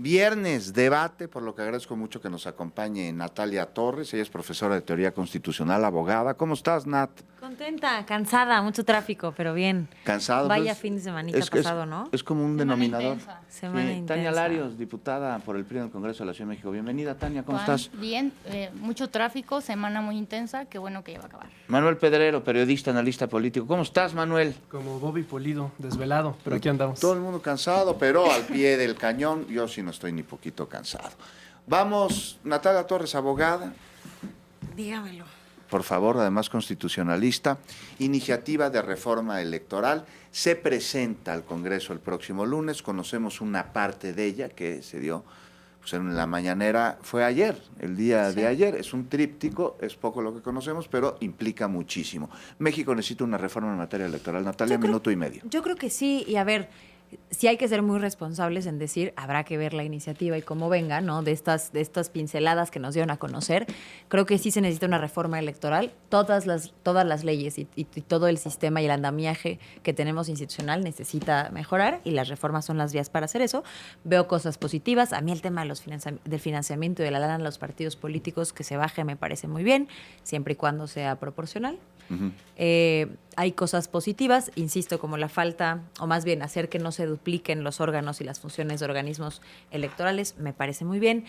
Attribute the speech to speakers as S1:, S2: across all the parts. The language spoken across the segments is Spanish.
S1: Viernes, debate, por lo que agradezco mucho que nos acompañe Natalia Torres. Ella es profesora de Teoría Constitucional, abogada. ¿Cómo estás, Nat?
S2: Contenta, cansada, mucho tráfico, pero bien.
S1: ¿Cansado?
S2: Vaya
S1: Pues,
S2: fin de semanita pasado, ¿no?
S1: Es como un denominador.
S2: Semana
S1: Sí,
S2: intensa.
S1: Tania Larios, diputada por el PRI en el Congreso de la Ciudad de México. Bienvenida, Tania, ¿cómo
S3: Juan,
S1: estás?
S3: Bien, mucho tráfico, semana muy intensa, qué bueno que ya va a acabar.
S1: Manuel Pedrero, periodista, analista político. ¿Cómo estás, Manuel?
S4: Como Bobby Pulido, desvelado, pero aquí andamos.
S1: Todo el mundo cansado, pero al pie del cañón. Yo sí no estoy ni poquito cansado. Vamos, Natalia Torres, abogada.
S2: Dígamelo.
S1: Por favor, además constitucionalista, iniciativa de reforma electoral, se presenta al Congreso el próximo lunes, conocemos una parte de ella que se dio pues, en la mañanera, fue ayer, el día de ayer, es un tríptico, es poco lo que conocemos, pero implica muchísimo. México necesita una reforma en materia electoral. Natalia, minuto y medio.
S2: Yo creo que sí, y a ver, sí hay que ser muy responsables en decir, habrá que ver la iniciativa y cómo venga, ¿no? De estas pinceladas que nos dieron a conocer. Creo que sí se necesita una reforma electoral. Todas las leyes y todo el sistema y el andamiaje que tenemos institucional necesita mejorar y las reformas son las vías para hacer eso. Veo cosas positivas. A mí el tema de del financiamiento y de la lana a los partidos políticos que se baje me parece muy bien, siempre y cuando sea proporcional. Hay cosas positivas, insisto, como la falta, o más bien hacer que no se dupliquen los órganos y las funciones de organismos electorales, me parece muy bien.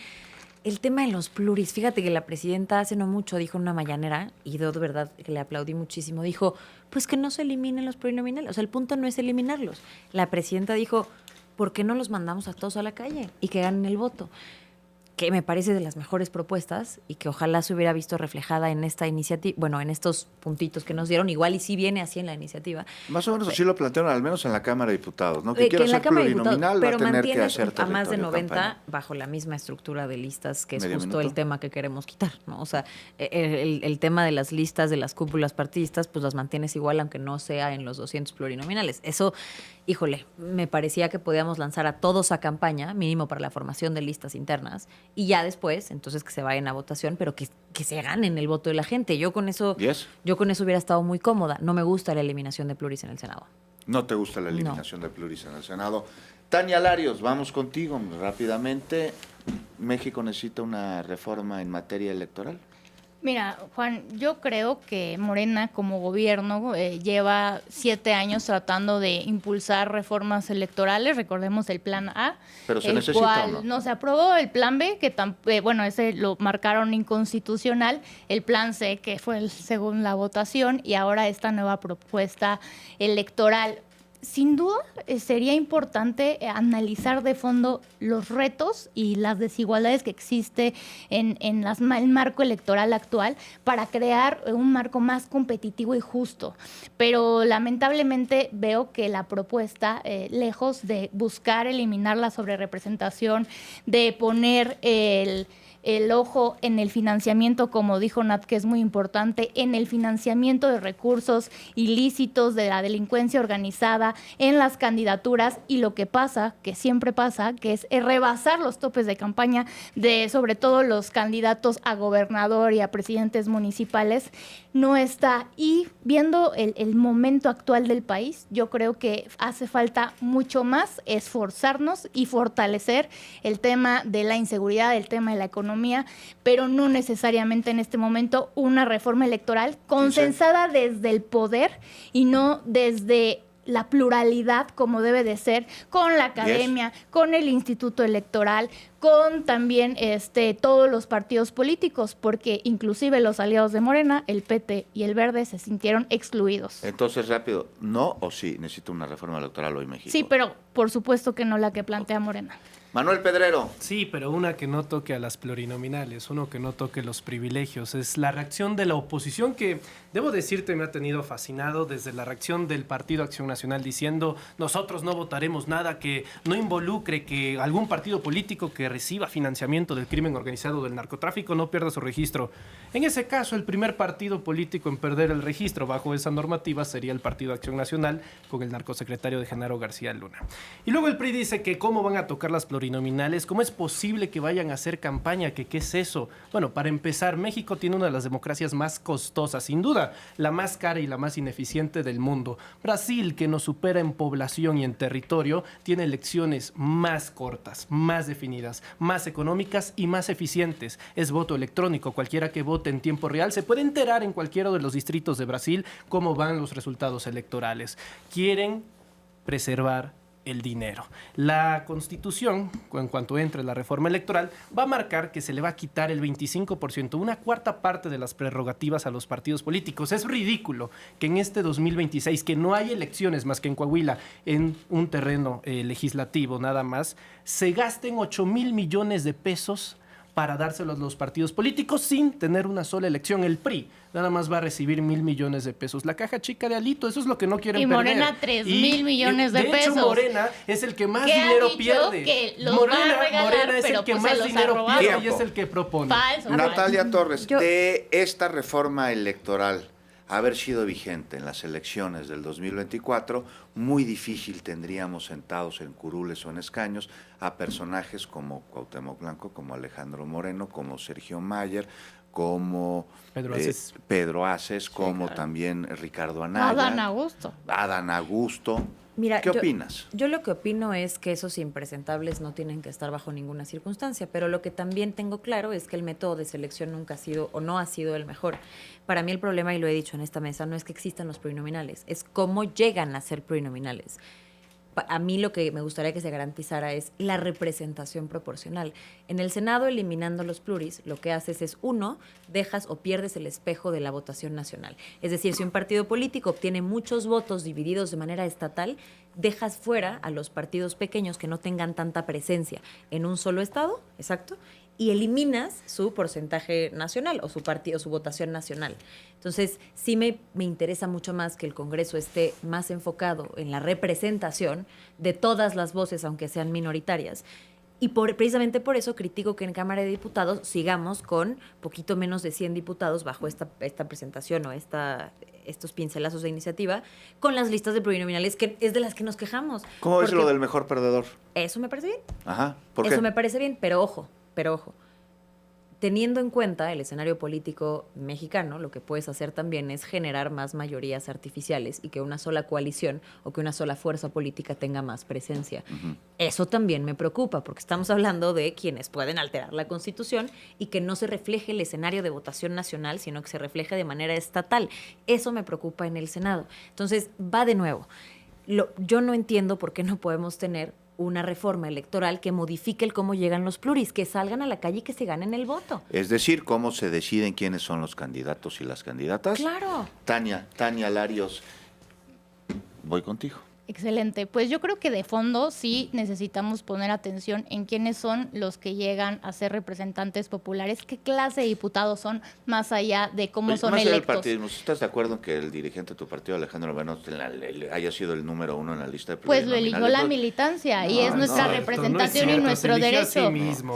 S2: El tema de los pluris, fíjate que la presidenta hace no mucho dijo en una mañanera, y yo de verdad que le aplaudí muchísimo, dijo, pues que no se eliminen los plurinominales, o sea, el punto no es eliminarlos. La presidenta dijo, ¿por qué no los mandamos a todos a la calle y que ganen el voto? Que me parece de las mejores propuestas y que ojalá se hubiera visto reflejada en esta iniciativa, bueno, en estos puntitos que nos dieron, igual y sí viene así en la iniciativa.
S1: Más o menos así lo plantearon, al menos en la Cámara de Diputados, ¿no? Que quiera ser plurinominal va a tener que hacer
S2: a más de
S1: territorio
S2: 90
S1: campaña.
S2: bajo la misma estructura de listas, que es
S1: ¿Medio
S2: justo
S1: minuto?
S2: el tema que queremos quitar, ¿no? O sea, el tema de las listas, de las cúpulas partidistas, pues las mantienes igual aunque no sea en los 200 plurinominales. Eso, híjole, me parecía que podíamos lanzar a todos a campaña, mínimo para la formación de listas internas, y ya después, entonces que se vayan a votación, pero que se ganen el voto de la gente. Yo con eso hubiera estado muy cómoda. No me gusta la eliminación de pluris en el Senado.
S1: No te gusta la eliminación de pluris en el Senado. Tania Larios, vamos contigo rápidamente. ¿México necesita una reforma en materia electoral?
S3: Mira, Juan, yo creo que Morena como gobierno lleva 7 años tratando de impulsar reformas electorales. Recordemos el Plan A,
S1: Pero se
S3: el
S1: necesita,
S3: cual no se aprobó. El Plan B, que bueno, ese lo marcaron inconstitucional. El Plan C, que fue según la votación, y ahora esta nueva propuesta electoral. Sin duda, sería importante analizar de fondo los retos y las desigualdades que existe en el marco electoral actual para crear un marco más competitivo y justo. Pero lamentablemente veo que la propuesta, lejos de buscar eliminar la sobrerepresentación, de poner el ojo en el financiamiento, como dijo Nat, que es muy importante, en el financiamiento de recursos ilícitos de la delincuencia organizada, en las candidaturas, y lo que pasa, que siempre pasa, que es rebasar los topes de campaña de sobre todo los candidatos a gobernador y a presidentes municipales, no está. Y viendo el momento actual del país, yo creo que hace falta mucho más esforzarnos y fortalecer el tema de la inseguridad, el tema de la economía, pero no necesariamente en este momento una reforma electoral consensada desde el poder y no desde la pluralidad como debe de ser, con la academia, con el Instituto Electoral, con también todos los partidos políticos, porque inclusive los aliados de Morena, el PT y el Verde, se sintieron excluidos.
S1: Entonces, rápido, ¿no o sí necesita una reforma electoral hoy México?
S3: Sí, pero por supuesto que no la que plantea Morena.
S1: Manuel Pedrero.
S4: Sí, pero una que no toque a las plurinominales, uno que no toque los privilegios. Es la reacción de la oposición que, debo decirte, me ha tenido fascinado desde la reacción del Partido Acción Nacional diciendo nosotros no votaremos nada que no involucre que algún partido político que reciba financiamiento del crimen organizado o del narcotráfico no pierda su registro. En ese caso, el primer partido político en perder el registro bajo esa normativa sería el Partido Acción Nacional con el narcosecretario de Genaro García Luna. Y luego el PRI dice que cómo van a tocar las plurinominales plurinominales? ¿Cómo es posible que vayan a hacer campaña? ¿Qué es eso? Bueno, para empezar, México tiene una de las democracias más costosas, sin duda, la más cara y la más ineficiente del mundo. Brasil, que nos supera en población y en territorio, tiene elecciones más cortas, más definidas, más económicas y más eficientes. Es voto electrónico. Cualquiera que vote en tiempo real se puede enterar en cualquiera de los distritos de Brasil cómo van los resultados electorales. Quieren preservar el dinero. La Constitución, en cuanto entre la reforma electoral, va a marcar que se le va a quitar el 25%, una cuarta parte de las prerrogativas a los partidos políticos. Es ridículo que en este 2026, que no hay elecciones más que en Coahuila, en un terreno legislativo nada más, se gasten 8,000 millones de pesos para dárselos a los partidos políticos sin tener una sola elección. El PRI nada más va a recibir 1,000 millones de pesos. La caja chica de Alito, eso es lo que no quieren perder.
S3: Y Morena, 3,000 millones de pesos.
S4: De hecho, Morena es el que más dinero pierde.
S3: Que los va a regalar,
S4: Morena es el que más dinero pierde y es el que propone.
S3: Falso.
S1: Natalia Torres, de esta reforma electoral haber sido vigente en las elecciones del 2024, muy difícil tendríamos sentados en curules o en escaños a personajes como Cuauhtémoc Blanco, como Alejandro Moreno, como Sergio Mayer, como Pedro Aces, como
S2: claro,
S1: también Ricardo Anaya. Adán Augusto.
S2: Mira,
S1: ¿Qué opinas?
S2: Yo lo que opino es que esos impresentables no tienen que estar bajo ninguna circunstancia, pero lo que también tengo claro es que el método de selección nunca ha sido o no ha sido el mejor. Para mí el problema, y lo he dicho en esta mesa, no es que existan los plurinominales, es cómo llegan a ser plurinominales. A mí lo que me gustaría que se garantizara es la representación proporcional. En el Senado, eliminando los pluris, lo que haces es, uno, dejas o pierdes el espejo de la votación nacional. Es decir, si un partido político obtiene muchos votos divididos de manera estatal, dejas fuera a los partidos pequeños que no tengan tanta presencia en un solo estado, exacto, y eliminas su porcentaje nacional o su partido, su votación nacional. Entonces, sí me interesa mucho más que el Congreso esté más enfocado en la representación de todas las voces, aunque sean minoritarias. Y precisamente por eso critico que en Cámara de Diputados sigamos con poquito menos de 100 diputados bajo esta presentación o estos pincelazos de iniciativa, con las listas de plurinominales, que es de las que nos quejamos.
S1: ¿Cómo ves lo del mejor perdedor?
S2: Eso me parece bien.
S1: Ajá, ¿por qué?
S2: Eso me parece bien, pero ojo, teniendo en cuenta el escenario político mexicano, lo que puedes hacer también es generar más mayorías artificiales y que una sola coalición o que una sola fuerza política tenga más presencia. Uh-huh. Eso también me preocupa, porque estamos hablando de quienes pueden alterar la Constitución y que no se refleje el escenario de votación nacional, sino que se refleje de manera estatal. Eso me preocupa en el Senado. Entonces, va de nuevo. Yo no entiendo por qué no podemos tener una reforma electoral que modifique el cómo llegan los pluris, que salgan a la calle y que se ganen el voto.
S1: Es decir, cómo se deciden quiénes son los candidatos y las candidatas.
S2: Claro.
S1: Tania Larios, voy contigo.
S3: Excelente. Pues yo creo que de fondo sí necesitamos poner atención en quiénes son los que llegan a ser representantes populares, qué clase de diputados son, más allá de cómo son electos.
S1: ¿Estás de acuerdo en que el dirigente de tu partido, Alejandro Moreno, haya sido el número 1 en la lista de
S3: plurinominales? Pues lo eligió la militancia y es nuestra representación y nuestro derecho.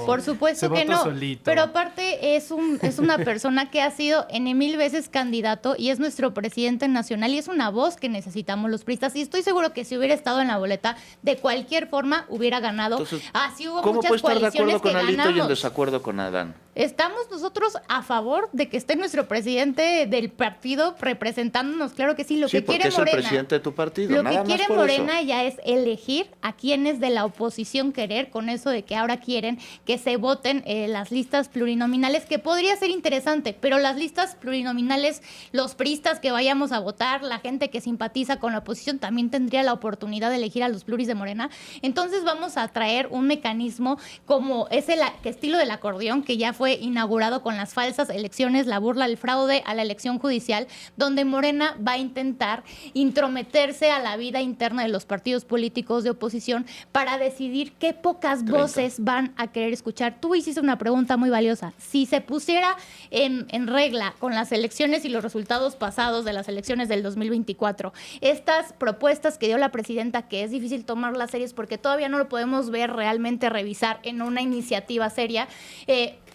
S3: Por supuesto que no. Solito. Pero aparte es una persona que ha sido N 1000 veces candidato y es nuestro presidente nacional y es una voz que necesitamos los priistas y estoy seguro que si hubiera estado en la boleta, de cualquier forma hubiera ganado. Entonces, así hubo
S1: ¿cómo
S3: muchas
S1: puede estar de acuerdo con Alito
S3: ganamos.
S1: Y en desacuerdo con Adán?
S3: Estamos nosotros a favor de que esté nuestro presidente del partido representándonos, claro que sí. Lo que quiere
S1: es
S3: Morena,
S1: el presidente de tu partido.
S3: Lo
S1: nada
S3: que quiere
S1: más
S3: Morena
S1: eso.
S3: ya es elegir a quienes de la oposición querer, con eso de que ahora quieren que se voten las listas plurinominales, que podría ser interesante, pero las listas plurinominales, los priistas que vayamos a votar, la gente que simpatiza con la oposición también tendría la oportunidad de elegir a los pluris de Morena. Entonces vamos a traer un mecanismo como ese estilo del acordeón que ya fue inaugurado con las falsas elecciones, la burla, el fraude a la elección judicial, donde Morena va a intentar intrometerse a la vida interna de los partidos políticos de oposición para decidir qué pocas voces van a querer escuchar. Tú hiciste una pregunta muy valiosa. Si se pusiera en regla con las elecciones y los resultados pasados de las elecciones del 2024, estas propuestas que dio la presidenta, que es difícil tomarlas serias porque todavía no lo podemos ver realmente, revisar en una iniciativa seria,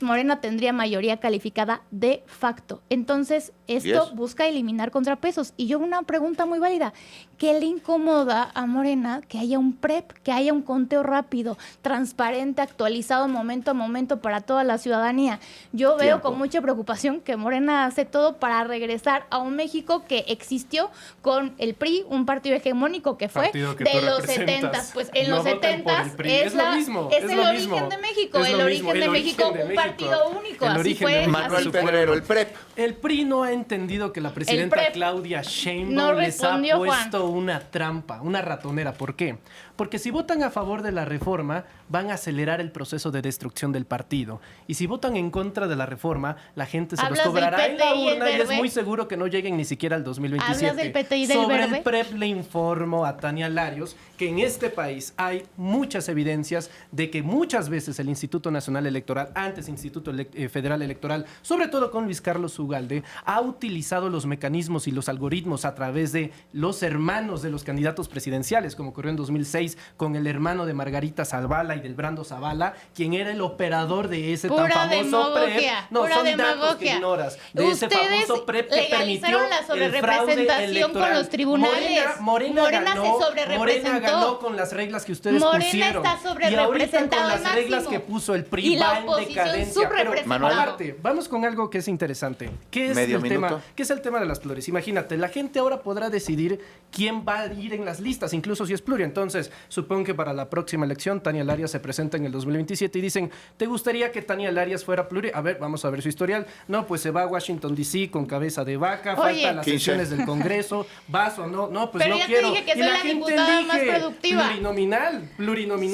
S3: Morena tendría mayoría calificada de facto. Entonces, esto
S1: Yes.
S3: busca eliminar contrapesos. Y yo una pregunta muy válida. ¿Qué le incomoda a Morena que haya un PREP, que haya un conteo rápido, transparente, actualizado momento a momento para toda la ciudadanía? Yo veo
S1: Tiempo.
S3: con mucha preocupación que Morena hace todo para regresar a un México que existió con el PRI, un partido hegemónico que fue
S4: Partido que
S3: de
S4: tú
S3: los
S4: representas.
S3: 70. Pues en
S4: No
S3: los
S4: voten por
S3: 70
S4: el PRI.
S3: es
S4: Es lo mismo,
S3: es
S4: es
S3: el
S4: lo
S3: origen
S4: mismo.
S3: de México,
S4: Es
S3: el
S4: lo
S3: origen
S4: mismo,
S3: de
S4: el
S3: México,
S4: origen de
S3: un
S4: México.
S3: partido único.
S4: El
S3: Así
S4: origen
S3: fue.
S4: de México.
S1: Manuel
S3: así fue.
S1: Pedrero, el PREP.
S4: El PRI no ha entendido que la presidenta
S3: PREP
S4: Claudia Sheinbaum
S3: no
S4: les ha
S3: respondió,
S4: puesto una trampa, una ratonera. ¿Por qué? Porque si votan a favor de la reforma, van a acelerar el proceso de destrucción del partido. Y si votan en contra de la reforma, la gente se los
S3: ¿Hablas del
S4: cobrará en la
S3: PT y el
S4: urna y es
S3: Verde?
S4: muy seguro que no lleguen ni siquiera al 2027.
S3: ¿Hablas del PT y del
S4: Sobre
S3: Verde?
S4: el PREP le informo a Tania Larios que en este país hay muchas evidencias de que muchas veces el Instituto Nacional Electoral, antes Instituto Federal Electoral, sobre todo con Luis Carlos Ugalde, ha utilizado los mecanismos y los algoritmos a través de los hermanos de los candidatos presidenciales, como ocurrió en 2006 con el hermano de Margarita Zavala y del Brando Zavala, quien era el operador de ese
S3: Pura
S4: tan famoso PREP.
S3: demagogia,
S4: No,
S3: pura
S4: son datos que
S3: demagogia.
S4: ignoras. De ese
S3: Ustedes
S4: famoso PREP que permitió
S3: legalizaron la
S4: el fraude
S3: sobrerepresentación
S4: electoral.
S3: con los tribunales.
S4: Morena
S3: Morena
S4: ganó,
S3: se sobrerepresentó.
S4: Morena ganó con las reglas que ustedes
S3: Morena
S4: pusieron.
S3: está
S4: Y ahorita
S3: sobrerepresentado
S4: con
S3: al
S4: las reglas
S3: máximo.
S4: que puso el PRI
S3: Y la
S4: va en
S3: oposición
S4: decadencia.
S3: subrepresentada.
S4: Pero aparte, vamos con algo que es interesante. ¿Qué es
S1: Medio
S4: el
S1: minuto.
S4: tema? ¿Qué es el tema de las plurales? Imagínate, la gente ahora podrá decidir quién va a ir en las listas, incluso si es pluria. Entonces, supongo que para la próxima elección Tania Larias se presenta en el 2027 y dicen, ¿te gustaría que Tania Larias fuera pluria? A ver, vamos a ver su historial. No, pues se va a Washington D.C. con cabeza de vaca,
S3: Oye.
S4: faltan las
S1: 15.
S4: sesiones del Congreso, vas o no, no, pues
S3: Pero
S4: no
S3: ya te
S4: quiero.
S3: dije que
S4: Y
S3: soy la
S4: gente
S3: diputada más
S4: elige
S3: productiva.
S4: plurinominal.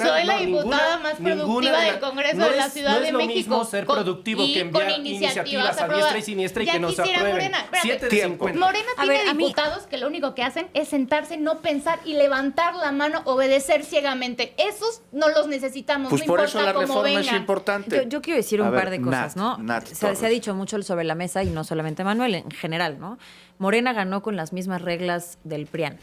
S3: Soy la
S4: No,
S3: diputada más productiva del Congreso de la Ciudad
S4: no
S3: de
S4: es lo
S3: México.
S4: mismo ser productivo
S3: Y
S4: que enviar
S3: con
S4: iniciativas a diestra y siniestra y
S3: Ya
S4: que no se
S3: quisiera
S4: aprueben.
S3: Morena. Espérate.
S4: 7 de
S1: Tiempo.
S4: 50.
S3: Morena
S2: A
S3: tiene
S2: ver, a mí-
S3: diputados que lo único que hacen es sentarse, no pensar y levantar la mano, obedecer ciegamente. Esos no los necesitamos,
S1: Pues
S3: no
S1: por
S3: importa
S1: eso la
S3: cómo
S1: reforma es
S3: vengan.
S1: importante.
S2: Yo quiero decir
S1: A
S2: un
S1: ver,
S2: par de cosas, ¿no?
S1: Nat
S2: Se
S1: Torres.
S2: ha dicho mucho sobre la mesa y no solamente Manuel, en general, ¿no? Morena ganó con las mismas reglas del PRIAN.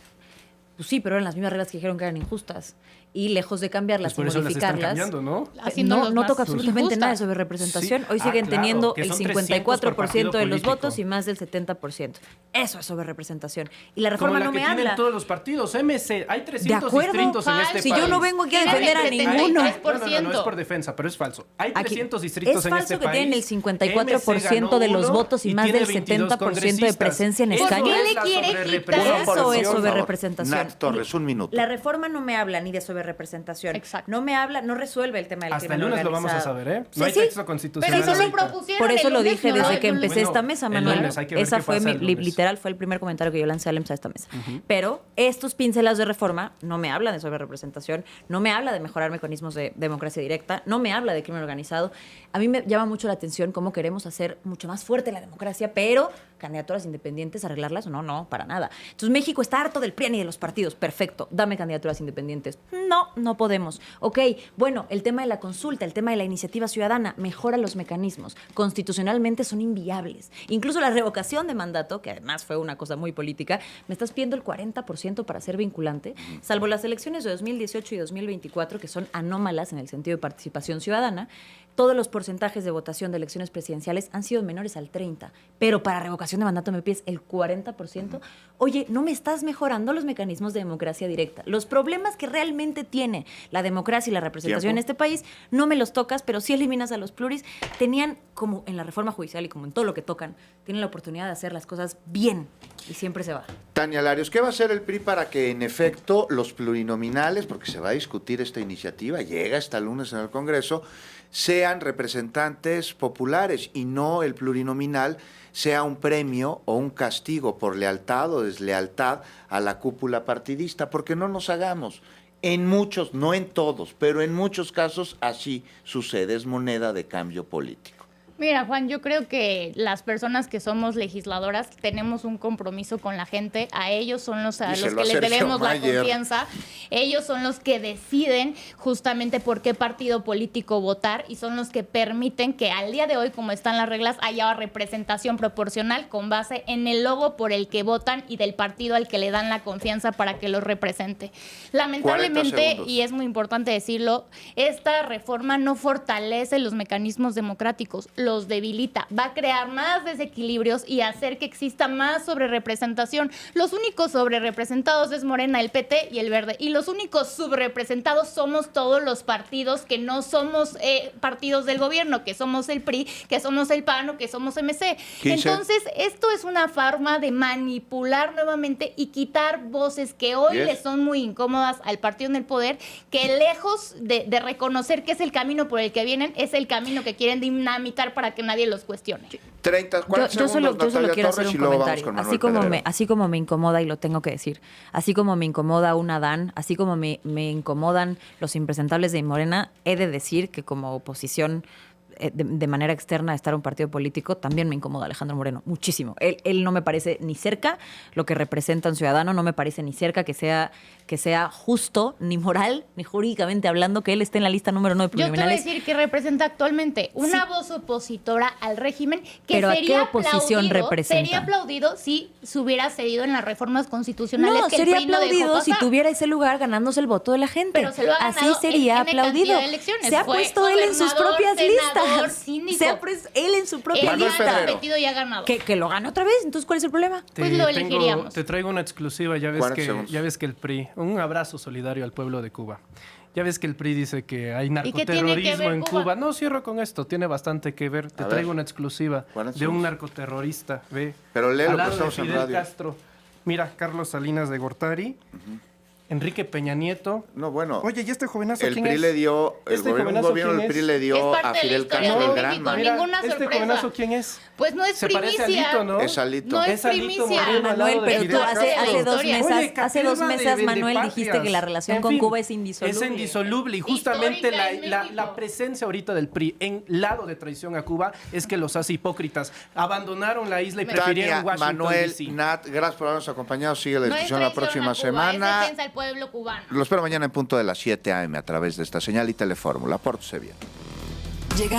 S2: Pues sí, pero eran las mismas reglas que dijeron que eran injustas. Y lejos de cambiarlas
S4: Pues por
S2: y
S4: eso las están
S2: modificarlas.
S4: cambiando, ¿no?
S3: Haciéndolos
S2: No
S3: más
S2: toca absolutamente
S3: injustas.
S2: nada de sobrerepresentación.
S4: Sí.
S2: Hoy siguen
S4: Claro,
S2: teniendo
S4: que
S2: el
S4: son 300 por
S2: 54% de los
S4: partido
S2: votos y
S4: político.
S2: más del 70%. Eso es sobrerepresentación. Y la
S4: Como
S2: reforma
S4: la
S2: no
S4: que
S2: me
S4: tienen
S2: habla.
S4: todos los partidos. MC, hay 300
S2: acuerdo,
S4: distritos en
S3: Hal,
S4: este
S2: Si
S4: país.
S2: yo no vengo aquí a
S3: Tienen
S2: defender a
S3: el
S2: ninguno.
S3: 73%.
S4: No es por defensa, pero es falso. Hay
S2: Aquí,
S4: 300 distritos
S2: es
S4: en
S2: falso
S4: este
S2: que
S4: país.
S2: tienen el 54%
S4: MC
S2: de los
S4: ganó
S2: votos y
S4: uno
S2: más
S4: tiene
S2: del
S4: 22
S2: 70% de presencia en
S4: Eso
S2: escaños.
S3: ¿Por qué
S4: es
S3: le
S4: la
S3: quiere
S4: sobrerepresentación.
S3: quitar?
S2: Eso es
S1: por favor.
S2: sobrerepresentación.
S1: Nat Torres, un minuto.
S2: La reforma no me habla ni de sobrerepresentación.
S3: Exacto.
S2: No me habla, no resuelve el tema del
S4: Hasta el
S2: crimen
S4: lunes lo vamos a
S2: organizado.
S4: saber, ¿eh?
S2: Sí,
S4: No hay
S2: sí.
S4: texto constitucional.
S3: Pero eso lo
S4: ahorita.
S3: propusieron.
S2: Por eso
S3: el
S2: lo
S3: lunes,
S2: dije
S3: no,
S2: desde
S3: el
S2: que
S3: lunes.
S2: empecé esta
S4: Bueno,
S2: mesa,
S4: el
S2: Manuel.
S4: lunes, hay que ver
S2: Esa
S4: qué
S2: fue
S4: pasa el lunes.
S2: literal, fue el primer comentario que yo lancé al empezar esta mesa. Pero estos pincelados de reforma no me hablan de sobrerepresentación, no me habla de mejorar mecanismos de democracia directa, no me habla de crimen organizado. A mí me llama mucho la atención cómo queremos hacer mucho más fuerte la democracia, pero candidaturas independientes, arreglarlas, no, para nada. Entonces México está harto del PRIAN y de los partidos. Perfecto, dame candidaturas independientes. No podemos. Ok, bueno, el tema de la consulta, el tema de la iniciativa ciudadana, mejora los mecanismos. Constitucionalmente son inviables. Incluso la revocación de mandato, que además fue una cosa muy política, me estás pidiendo el 40% para ser vinculante, salvo las elecciones de 2018 y 2024, que son anómalas en el sentido de participación ciudadana. Todos los porcentajes de votación de elecciones presidenciales han sido menores al 30%, pero para revocación de mandato me pides el 40%. Oye, no me estás mejorando los mecanismos de democracia directa. Los problemas que realmente tiene la democracia y la representación en
S1: Tiempo.
S2: este país, no me los tocas, pero sí eliminas a los pluris. Tenían, como en la reforma judicial y como en todo lo que tocan, tienen la oportunidad de hacer las cosas bien y siempre se va.
S1: Tania Larios, ¿qué va a hacer el PRI para que en efecto los plurinominales, porque se va a discutir esta iniciativa, llega hasta el lunes en el Congreso, sean representantes populares y no el plurinominal sea un premio o un castigo por lealtad o deslealtad a la cúpula partidista? Porque no nos hagamos. En muchos, no en todos, pero en muchos casos así sucede, es moneda de cambio político.
S3: Mira, Juan, yo creo que las personas que somos legisladoras tenemos un compromiso con la gente. A ellos son los a los
S1: Díselo
S3: que
S1: a
S3: les
S1: Sergio
S3: debemos la
S1: Mayer.
S3: confianza. Ellos son los que deciden justamente por qué partido político votar y son los que permiten que al día de hoy, como están las reglas, haya representación proporcional con base en el logo por el que votan y del partido al que le dan la confianza para que los represente.
S1: 40
S3: Lamentablemente,
S1: segundos.
S3: y es muy importante decirlo, esta reforma no fortalece los mecanismos democráticos, los debilita, va a crear más desequilibrios y hacer que exista más sobrerepresentación. Los únicos sobrerepresentados es Morena, el PT y el Verde, y los únicos subrepresentados somos todos los partidos que no somos partidos del gobierno, que somos el PRI, que somos el PAN o que somos MC.
S1: 15.
S3: Entonces, esto es una forma de manipular nuevamente y quitar voces que hoy
S1: 10.
S3: les son muy incómodas al partido en el poder, que lejos de reconocer que es el camino por el que vienen, es el camino que quieren dinamitar para que nadie los cuestione.
S1: 30, 40
S2: Yo solo
S1: segundos, Natalia
S2: quiero hacer
S1: Torres,
S2: un
S1: y luego vamos
S2: comentario.
S1: con Manuel
S2: Así como me incomoda, y lo tengo que decir, así como me incomoda una Dan, así como me incomodan los impresentables de Morena, he de decir que como oposición de manera externa a estar a un partido político, también me incomoda Alejandro Moreno, muchísimo. Él no me parece ni cerca lo que representa un ciudadano, no me parece ni cerca que sea justo, ni moral, ni jurídicamente hablando, que él esté en la lista número 9 de
S3: Yo te voy a
S2: plurinominales.
S3: decir que representa actualmente una
S2: Sí.
S3: voz opositora al régimen que
S2: ¿Pero a
S3: sería
S2: qué oposición representa?
S3: Sería aplaudido si se hubiera cedido en las reformas constitucionales
S2: No,
S3: que
S2: sería
S3: el PRI no dejó
S2: aplaudido si
S3: pasar.
S2: tuviera ese lugar ganándose el voto de la gente.
S3: Pero se lo ha
S2: Así
S3: ganado
S2: sería
S3: en N
S2: aplaudido.
S3: cantidad de elecciones.
S2: Se ha
S3: Fue
S2: puesto él en sus
S3: gobernador,
S2: propias
S3: senador,
S2: listas.
S3: síndico.
S2: Se ha puesto él en su propia
S3: Él
S1: Manuel
S3: ya
S2: lista.
S3: ha
S1: Pedrero.
S3: competido y ha ganado.
S2: Que lo gane otra vez. Entonces, ¿cuál es el problema?
S3: Pues lo elegiríamos.
S4: Te traigo una exclusiva,
S1: 40 segundos.
S4: ya ves que el PRI, un abrazo solidario al pueblo de Cuba. Ya ves que el PRI dice que hay
S3: qué tiene que
S4: narcoterrorismo
S3: ver
S4: en
S3: Cuba?
S4: Cuba. No, cierro con esto, tiene bastante que ver. Te
S1: A
S4: traigo
S1: ver.
S4: una exclusiva
S1: 40
S4: de un
S1: segundos.
S4: narcoterrorista, ve.
S1: Pero léelo,
S4: al lado
S1: pues
S4: de
S1: estamos en
S4: Fidel
S1: radio.
S4: Castro. Mira, Carlos Salinas de Gortari, Enrique Peña Nieto.
S1: No, bueno.
S4: Oye, ¿y este jovenazo
S1: El
S4: quién
S1: PRI
S4: es?
S1: le dio, el
S4: ¿Este
S1: gobierno, un
S4: jovenazo
S1: gobierno
S4: quién
S1: del PRI
S4: es?
S1: le dio
S3: Es parte
S1: a
S3: de la
S1: Fidel
S3: historia
S1: Castro
S3: de
S1: el
S3: México,
S1: gran man.
S3: mira. Ninguna
S4: este
S3: sorpresa.
S4: jovenazo quién es?
S3: Pues no es
S4: Se parece a
S3: primicia.
S4: Lito, ¿no?
S1: Es Alito.
S3: No es
S4: Es Alito
S3: primicia.
S4: Moreno al lado
S2: Manuel,
S4: de
S2: pero
S4: Fidel
S2: tú
S3: Castro.
S2: hace dos
S3: Historia.
S2: mesas,
S4: Oye,
S2: hace dos
S4: Catilba de
S2: mesas, Manuel,
S4: vendepatrias.
S2: dijiste que la relación
S4: En
S2: con
S4: fin,
S2: Cuba es indisoluble.
S4: Es indisoluble y justamente
S3: Histórica en
S4: la
S3: México.
S4: presencia ahorita del PRI en lado de traición a Cuba es que los hace hipócritas. Abandonaron la isla y prefirieron
S1: Tania,
S4: Washington,
S1: Manuel,
S4: D.C.
S1: Nat, gracias por habernos acompañado. Sigue la
S3: No es
S1: discusión la
S3: traición
S1: próxima
S3: a Cuba,
S1: semana.
S3: es defensa al pueblo cubano.
S1: Lo espero mañana en punto de las 7 a.m. a través de esta señal y Telefórmula. Pórtese bien.
S5: Llegaste